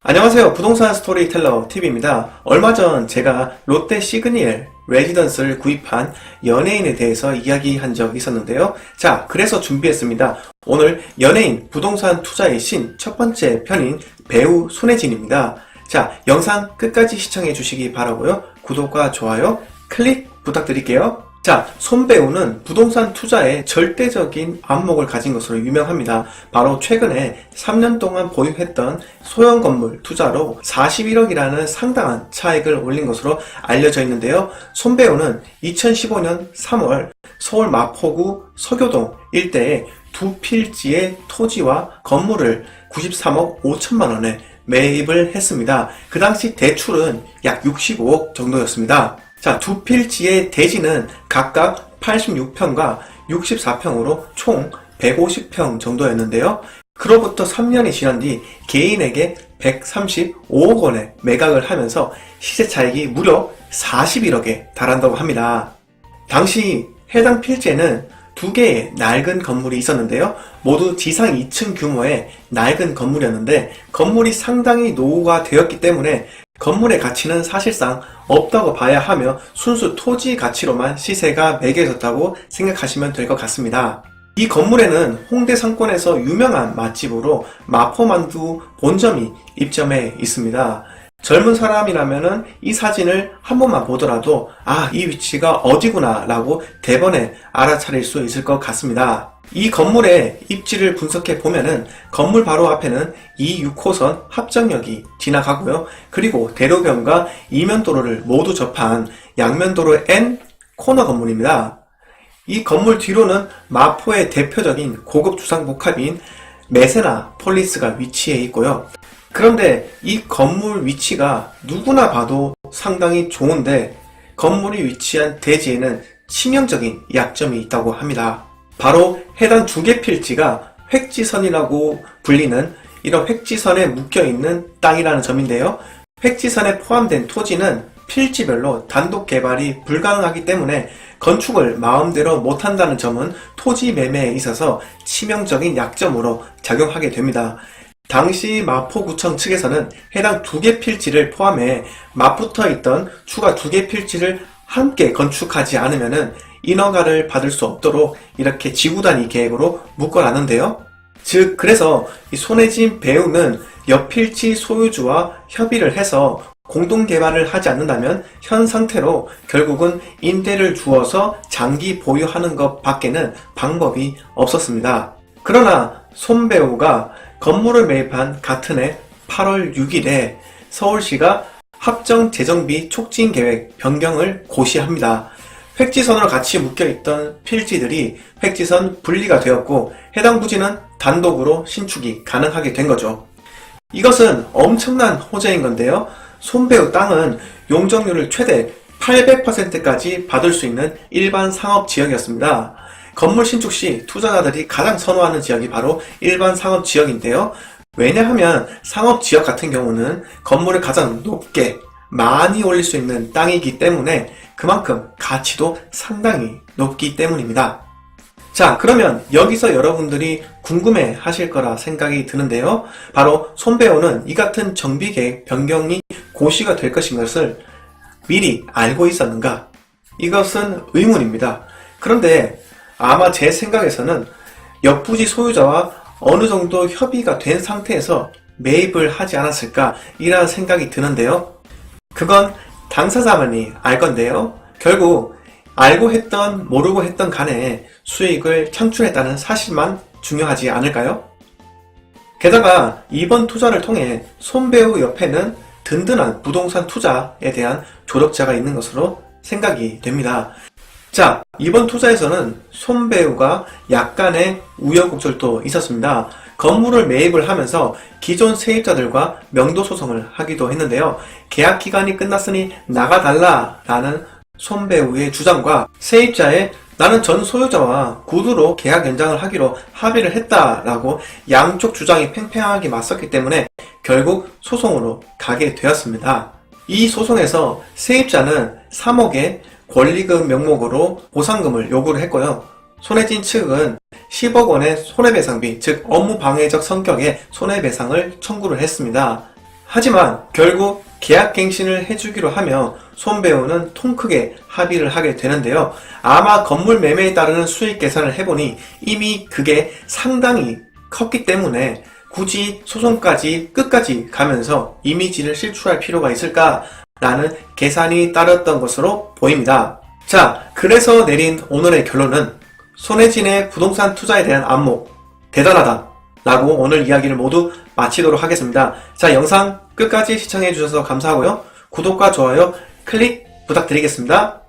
안녕하세요. 부동산 스토리텔러 TV입니다. 얼마 전 제가 롯데 시그니엘 레지던스를 구입한 연예인에 대해서 이야기한 적이 있었는데요. 자, 그래서 준비했습니다. 오늘 연예인 부동산 투자의 신 첫 번째 편인 배우 손예진입니다. 자, 영상 끝까지 시청해 주시기 바라고요. 구독과 좋아요 클릭 부탁드릴게요. 자, 손 배우는 부동산 투자에 절대적인 안목을 가진 것으로 유명합니다. 바로 최근에 3년 동안 보유했던 소형 건물 투자로 41억이라는 상당한 차익을 올린 것으로 알려져 있는데요. 손 배우는 2015년 3월 서울 마포구 서교동 일대에 두 필지의 토지와 건물을 93억 5천만 원에 매입을 했습니다. 그 당시 대출은 약 65억 정도였습니다. 자, 두 필지의 대지는 각각 86평과 64평으로 총 150평 정도였는데요. 그로부터 3년이 지난 뒤 개인에게 135억 원에 매각을 하면서 시세 차익이 무려 41억에 달한다고 합니다. 당시 해당 필지에는 두 개의 낡은 건물이 있었는데요. 모두 지상 2층 규모의 낡은 건물이었는데 건물이 상당히 노후가 되었기 때문에 건물의 가치는 사실상 없다고 봐야 하며 순수 토지 가치로만 시세가 매겨졌다고 생각하시면 될 것 같습니다. 이 건물에는 홍대 상권에서 유명한 맛집으로 마포만두 본점이 입점해 있습니다. 젊은 사람이라면 이 사진을 한 번만 보더라도 이 위치가 어디구나 라고 대번에 알아차릴 수 있을 것 같습니다. 이 건물의 입지를 분석해 보면은 건물 바로 앞에는 6호선 합정역이 지나가고요. 그리고 대로변과 이면도로를 모두 접한 양면도로 N 코너 건물입니다. 이 건물 뒤로는 마포의 대표적인 고급 주상복합인 메세나 폴리스가 위치해 있고요. 그런데 이 건물 위치가 누구나 봐도 상당히 좋은데 건물이 위치한 대지에는 치명적인 약점이 있다고 합니다. 바로 해당 두 개 필지가 획지선이라고 불리는 이런 획지선에 묶여있는 땅이라는 점인데요. 획지선에 포함된 토지는 필지별로 단독 개발이 불가능하기 때문에 건축을 마음대로 못한다는 점은 토지 매매에 있어서 치명적인 약점으로 작용하게 됩니다. 당시 마포구청 측에서는 해당 두 개 필지를 포함해 맞붙어 있던 추가 두 개 필지를 함께 건축하지 않으면은 인허가를 받을 수 없도록 이렇게 지구단위 계획으로 묶어놨는데요. 즉, 그래서 이 손예진 배우는 옆 필지 소유주와 협의를 해서 공동 개발을 하지 않는다면 현 상태로 결국은 임대를 주어서 장기 보유하는 것 밖에는 방법이 없었습니다. 그러나 손 배우가 건물을 매입한 같은 해 8월 6일에 서울시가 합정재정비 촉진계획 변경을 고시합니다. 획지선으로 같이 묶여있던 필지들이 획지선 분리가 되었고 해당 부지는 단독으로 신축이 가능하게 된 거죠. 이것은 엄청난 호재인 건데요. 손 배우 땅은 용적률을 최대 800%까지 받을 수 있는 일반 상업 지역이었습니다. 건물 신축 시 투자자들이 가장 선호하는 지역이 바로 일반 상업 지역인데요. 왜냐하면 상업 지역 같은 경우는 건물을 가장 높게 많이 올릴 수 있는 땅이기 때문에 그만큼 가치도 상당히 높기 때문입니다. 자, 그러면 여기서 여러분들이 궁금해 하실 거라 생각이 드는데요. 바로 손 배우는 이 같은 정비계획 변경이 고시가 될 것인 것을 미리 알고 있었는가? 이것은 의문입니다. 그런데 아마 제 생각에서는 옆부지 소유자와 어느 정도 협의가 된 상태에서 매입을 하지 않았을까 이라는 생각이 드는데요. 그건 당사자만이 알 건데요. 결국 알고 했던 모르고 했던 간에 수익을 창출했다는 사실만 중요하지 않을까요? 게다가 이번 투자를 통해 손 배우 옆에는 든든한 부동산 투자에 대한 조력자가 있는 것으로 생각이 됩니다. 자, 이번 투자에서는 손 배우가 약간의 우여곡절도 있었습니다. 건물을 매입을 하면서 기존 세입자들과 명도 소송을 하기도 했는데요. 계약 기간이 끝났으니 나가달라 라는 손 배우의 주장과 세입자의 나는 전 소유자와 구두로 계약 연장을 하기로 합의를 했다라고 양쪽 주장이 팽팽하게 맞섰기 때문에 결국 소송으로 가게 되었습니다. 이 소송에서 세입자는 3억의 권리금 명목으로 보상금을 요구를 했고요. 손예진 측은 10억 원의 손해배상비, 즉 업무방해적 성격의 손해배상을 청구를 했습니다. 하지만 결국 계약갱신을 해주기로 하며 손 배우는 통 크게 합의를 하게 되는데요. 아마 건물 매매에 따르는 수익 계산을 해보니 이미 그게 상당히 컸기 때문에 굳이 소송까지 끝까지 가면서 이미지를 실추할 필요가 있을까라는 계산이 따랐던 것으로 보입니다. 자, 그래서 내린 오늘의 결론은 손혜진의 부동산 투자에 대한 안목 대단하다 라고 오늘 이야기를 모두 마치도록 하겠습니다. 자, 영상 끝까지 시청해 주셔서 감사하고요. 구독과 좋아요 클릭 부탁드리겠습니다.